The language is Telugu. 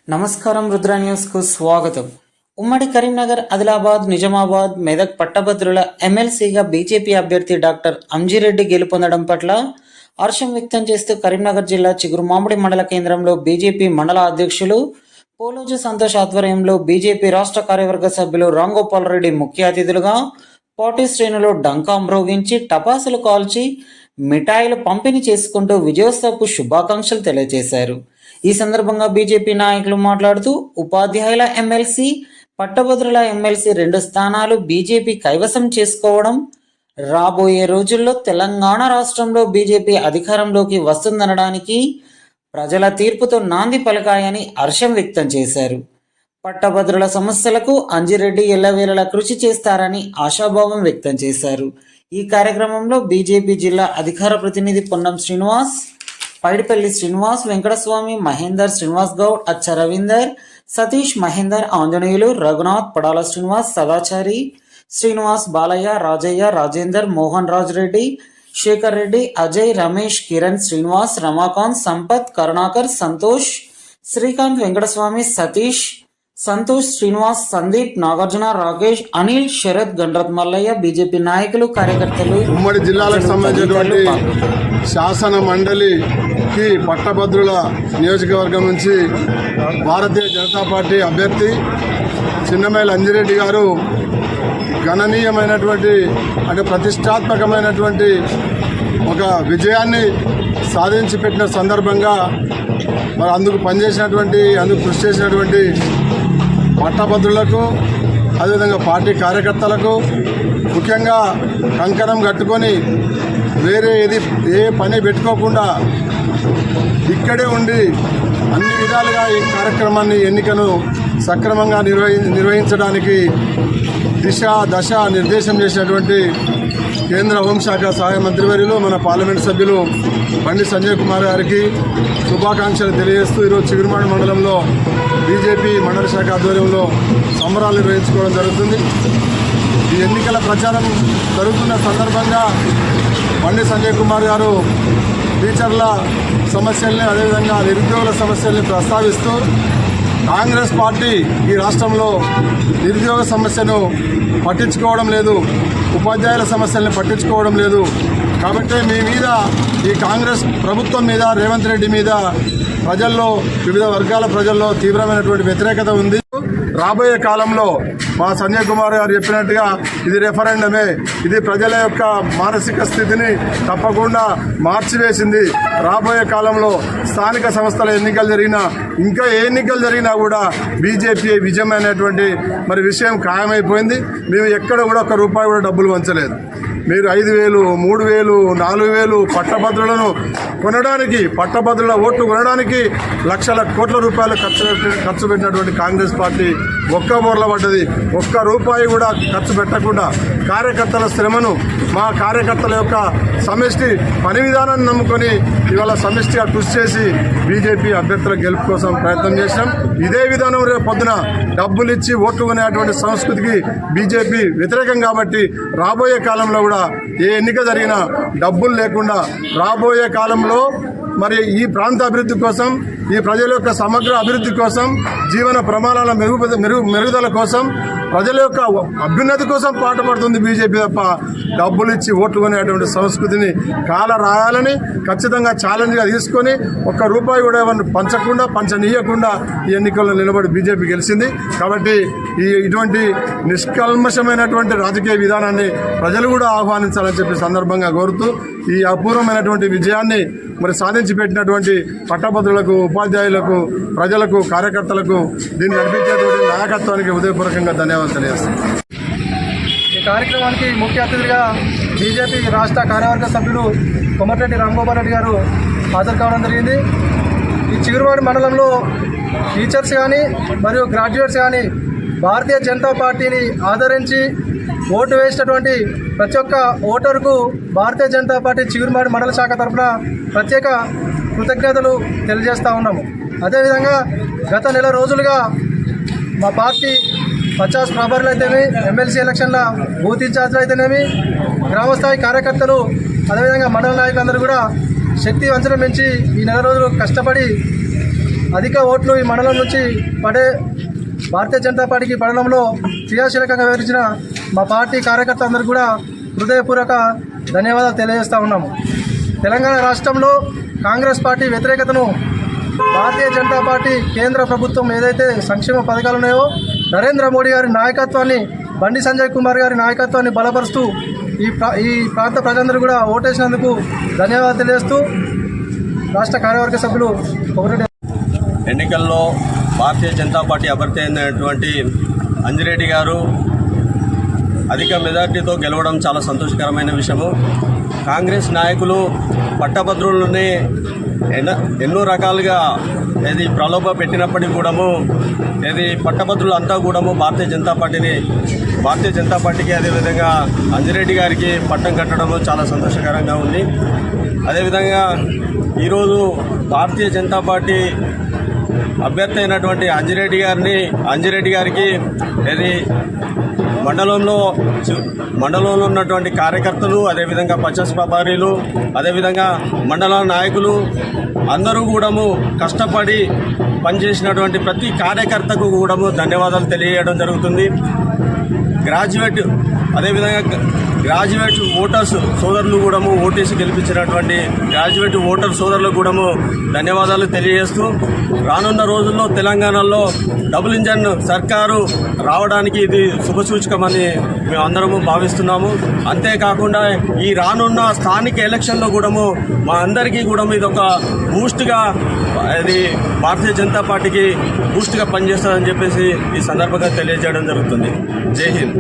నమస్కారం రుద్ర న్యూస్కు స్వాగతం. ఉమ్మడి కరీంనగర్, ఆదిలాబాద్, నిజామాబాద్, మెదక్ పట్టభద్రుల ఎమ్మెల్సీగా బీజేపీ అభ్యర్థి డాక్టర్ అంజిరెడ్డి గెలుపొందడం పట్ల హర్షం వ్యక్తం చేస్తూ కరీంనగర్ జిల్లా చిగురుమామిడి మండల కేంద్రంలో బీజేపీ మండల అధ్యక్షులు పోలోజు సంతోష్ ఆధ్వర్యంలో బీజేపీ రాష్ట్ర కార్యవర్గ సభ్యులు రాంగోపాల్ రెడ్డి ముఖ్య అతిథులుగా పార్టీ శ్రేణులు డంకా మ్రోగించి టపాసులు కాల్చి మిఠాయిలు పంపిణీ చేసుకుంటూ విజయోత్సవపు శుభాకాంక్షలు తెలియజేశారు. ఈ సందర్భంగా బీజేపీ నాయకులు మాట్లాడుతూ ఉపాధ్యాయుల ఎమ్మెల్సీ, పట్టభద్రుల ఎమ్మెల్సీ 2 స్థానాలు బీజేపీ కైవసం చేసుకోవడం, రాబోయే రోజుల్లో తెలంగాణ రాష్ట్రంలో బీజేపీ అధికారంలోకి వస్తుందనడానికి ప్రజల తీర్పుతో నాంది పలకాయని హర్షం వ్యక్తం చేశారు. పట్టభద్రుల సమస్యలకు అంజిరెడ్డి ఎల్లవేళలా కృషి చేస్తారని ఆశాభావం వ్యక్తం చేశారు. ఈ కార్యక్రమంలో బీజేపీ జిల్లా అధికార ప్రతినిధి పొన్నం శ్రీనివాస్, పైడిపల్లి శ్రీనివాస్, వెంకటస్వామి, మహేందర్, శ్రీనివాస్ గౌడ్, అచ్చ రవీందర్, సతీష్, మహేందర్, ఆంజనేయులు, రఘునాథ్, పడాల శ్రీనివాస్, సదాచారి, శ్రీనివాస్, బాలయ్య, రాజయ్య, రాజేందర్, మోహన్ రాజ్ రెడ్డి, శేఖర్ రెడ్డి, అజయ్, రమేష్, కిరణ్, శ్రీనివాస్, రమాకాంత్, సంపత్, కరుణాకర్, సంతోష్, శ్రీకాంత్, వెంకటస్వామి, సతీష్, సంతోష్, శ్రీనివాస్, సందీప్, నాగార్జున, రాకేష్, అనిల్, శరత్, గండ్రత్ మల్లయ్య, బీజేపీ నాయకులు, కార్యకర్తలు, ఉమ్మడి జిల్లాలకు సంబంధించినటువంటి శాసన మండలికి పట్టభద్రుల నియోజకవర్గం నుంచి భారతీయ జనతా పార్టీ అభ్యర్థి చిన్నమేల అంజిరెడ్డి గారు గణనీయమైనటువంటి ప్రతిష్టాత్మకమైనటువంటి ఒక విజయాన్ని సాధించి పెట్టిన సందర్భంగా మరి అందుకు కృషి చేసినటువంటి పట్టభద్రులకు, అదేవిధంగా పార్టీ కార్యకర్తలకు, ముఖ్యంగా కంకణం కట్టుకొని వేరే ఏ పని పెట్టుకోకుండా ఇక్కడే ఉండి అన్ని విధాలుగా ఈ కార్యక్రమాన్ని, ఎన్నికను సక్రమంగా నిర్వహించడానికి దశ నిర్దేశం చేసినటువంటి కేంద్ర హోంశాఖ సహాయ మంత్రివర్యులు, మన పార్లమెంట్ సభ్యులు బండి సంజయ్ కుమార్ గారికి శుభాకాంక్షలు తెలియజేస్తూ ఈరోజు చిగురుమామిడి మండలంలో బీజేపీ మండల శాఖ ఆధ్వర్యంలో సంబరాలు నిర్వహించుకోవడం జరుగుతుంది. ఈ ఎన్నికల ప్రచారం జరుగుతున్న సందర్భంగా బండి సంజయ్ కుమార్ గారు టీచర్ల సమస్యల్ని, అదేవిధంగా నిరుద్యోగుల సమస్యల్ని ప్రస్తావిస్తూ కాంగ్రెస్ పార్టీ ఈ రాష్ట్రంలో నిరుద్యోగ సమస్యను పట్టించుకోవడం లేదు, ఉపాధ్యాయుల సమస్యల్ని పట్టించుకోవడం లేదు. కాబట్టి మీ మీద, ఈ కాంగ్రెస్ ప్రభుత్వం మీద, రేవంత్ రెడ్డి మీద ప్రజల్లో, వివిధ వర్గాల ప్రజల్లో తీవ్రమైనటువంటి వ్యతిరేకత ఉంది. రాబోయే కాలంలో మా సంజయ్ కుమార్ గారు చెప్పినట్టుగా ఇది రెఫరెండమే, ఇది ప్రజల యొక్క మానసిక స్థితిని తప్పకుండా మార్చివేసింది. రాబోయే కాలంలో స్థానిక సంస్థల ఎన్నికలు జరిగినా, ఇంకా ఏ ఎన్నికలు జరిగినా కూడా బీజేపీ విజయం అనేటువంటి విషయం ఖాయమైపోయింది. మేము ఎక్కడ కూడా ₹1 కూడా డబ్బులు వంచలేదు. మీరు 5,000, 3,000, 4,000 పట్టభద్రులను కొనడానికి, పట్టభద్రుల ఓట్లు కొనడానికి లక్షల కోట్ల రూపాయలు ఖర్చు పెట్టినటువంటి కాంగ్రెస్ పార్టీ ఒక్క బోర్ల పడ్డది. ₹1 కూడా ఖర్చు పెట్టకుండా కార్యకర్తల శ్రమను, మా కార్యకర్తల యొక్క సమిష్టి పని విధానాన్ని నమ్ముకొని ఇవాళ సమిష్టిగా కృషి చేసి బీజేపీ అభ్యర్థుల గెలుపు కోసం ప్రయత్నం చేసినాం. ఇదే విధానం రేపు పొద్దున డబ్బులు ఇచ్చి ఓట్లు కొనేటువంటి సంస్కృతికి బీజేపీ వ్యతిరేకం. కాబట్టి రాబోయే కాలంలో కూడా ఏ ఎన్నిక జరిగినా డబ్బులు లేకుండా, రాబోయే కాలంలో ఈ ప్రాంత అభివృద్ధి కోసం, ఈ ప్రజల యొక్క సమగ్ర అభివృద్ధి కోసం, జీవన ప్రమాణాల మెరుగుదల కోసం, ప్రజల యొక్క అభ్యున్నతి కోసం పాటుపడుతుంది బీజేపీ తప్ప డబ్బులు ఇచ్చి ఓట్లు కొనేటువంటి సంస్కృతిని కాల రాయాలని ఖచ్చితంగా ఛాలెంజ్గా తీసుకొని ₹1 కూడా పంచనీయకుండా ఈ ఎన్నికల్లో నిలబడి బీజేపీ గెలిచింది. కాబట్టి ఇటువంటి నిష్కల్మషమైనటువంటి రాజకీయ విధానాన్ని ప్రజలు కూడా ఆహ్వానించాలని చెప్పి సందర్భంగా కోరుతూ ఈ అపూర్వమైనటువంటి విజయాన్ని సాధించి పెట్టినటువంటి పట్టభద్రులకు, ఉపాధ్యాయులకు, ప్రజలకు, కార్యకర్తలకు, దీన్ని నడిపించేటువంటి నాయకత్వానికి హృదయపూర్వకంగా ధన్యవాదాలు తెలియజేస్తాను. ఈ కార్యక్రమానికి ముఖ్య అతిథిగా బీజేపీ రాష్ట్ర కార్యవర్గ సభ్యులు కొమటిరెడ్డి రాంగోపాల్ రెడ్డి గారు హాజరు కావడం జరిగింది. ఈ చిగురుమామిడి మండలంలో టీచర్స్ కానీ మరియు గ్రాడ్యుయేట్స్ కానీ భారతీయ జనతా పార్టీని ఆదరించి ఓటు వేసినటువంటి ప్రతి ఒక్క ఓటరుకు భారతీయ జనతా పార్టీ చిగురుమామిడి మండల శాఖ తరఫున ప్రత్యేక కృతజ్ఞతలు తెలియజేస్తూ ఉన్నాము. అదేవిధంగా గత నెల రోజులుగా మా పార్టీ 50 ప్రభారులు అయితేనేమి, ఎమ్మెల్సీ ఎలక్షన్ల బూత్ ఇన్ఛార్జ్లు అయితేనేమి, గ్రామస్థాయి కార్యకర్తలు, అదేవిధంగా మండల నాయకులందరూ కూడా శక్తి వంచన పెంచి ఈ నెల రోజులు కష్టపడి అధిక ఓట్లు ఈ మండలం నుంచి భారతీయ జనతా పార్టీకి పడడంలో క్రియాశీలకంగా వివరించిన మా పార్టీ కార్యకర్తలందరికీ కూడా హృదయపూర్వక ధన్యవాదాలు తెలియజేస్తూ ఉన్నాము. తెలంగాణ రాష్ట్రంలో కాంగ్రెస్ పార్టీ వ్యతిరేకతను భారతీయ జనతా పార్టీ కేంద్ర ప్రభుత్వం ఏదైతే సంక్షేమ పథకాలు ఉన్నాయో నరేంద్ర మోడీ గారి నాయకత్వాన్ని, బండి సంజయ్ కుమార్ గారి నాయకత్వాన్ని బలపరుస్తూ ఈ ప్రాంత ప్రజలందరూ కూడా ఓటేసినందుకు ధన్యవాదాలు తెలియజేస్తూ రాష్ట్ర కార్యవర్గ సభ్యులు కోమటిరెడ్డి ఎన్నికల్లో భారతీయ జనతా పార్టీ అభ్యర్థి అయినటువంటి అంజిరెడ్డి గారు అధిక మెజార్టీతో గెలవడం చాలా సంతోషకరమైన విషయము. కాంగ్రెస్ నాయకులు పట్టభద్రులని ఎన్నో రకాలుగా ప్రలోభ పెట్టినప్పటికీ కూడాము పట్టభద్రులు అంతా కూడాము భారతీయ జనతా పార్టీకి అదేవిధంగా అంజిరెడ్డి గారికి పట్టం కట్టడము చాలా సంతోషకరంగా ఉంది. అదేవిధంగా ఈరోజు భారతీయ జనతా పార్టీ అభ్యర్థి అయినటువంటి అంజిరెడ్డి గారికి మండలంలో ఉన్నటువంటి కార్యకర్తలు, అదేవిధంగా పచ్చస్ వ్యాపారీలు, అదేవిధంగా మండల నాయకులు అందరూ కూడాము కష్టపడి పనిచేసినటువంటి ప్రతి కార్యకర్తకు కూడాము ధన్యవాదాలు తెలియజేయడం జరుగుతుంది. గ్రాడ్యుయేట్ ఓటర్స్ సోదరులు కూడాము ఓటేసి గెలిపించినటువంటి గ్రాడ్యుయేట్ ఓటర్ సోదరులకు కూడాము ధన్యవాదాలు తెలియజేస్తూ రానున్న రోజుల్లో తెలంగాణలో డబుల్ ఇంజన్ సర్కారు రావడానికి ఇది శుభసూచకమని మేము అందరము భావిస్తున్నాము. అంతేకాకుండా ఈ రానున్న స్థానిక ఎలక్షన్లో కూడాము మా అందరికీ కూడా ఇది ఒక బూస్ట్గా భారతీయ జనతా పార్టీకి బూస్ట్గా పనిచేస్తుందని చెప్పేసి ఈ సందర్భంగా తెలియజేయడం జరుగుతుంది. జై హింద్.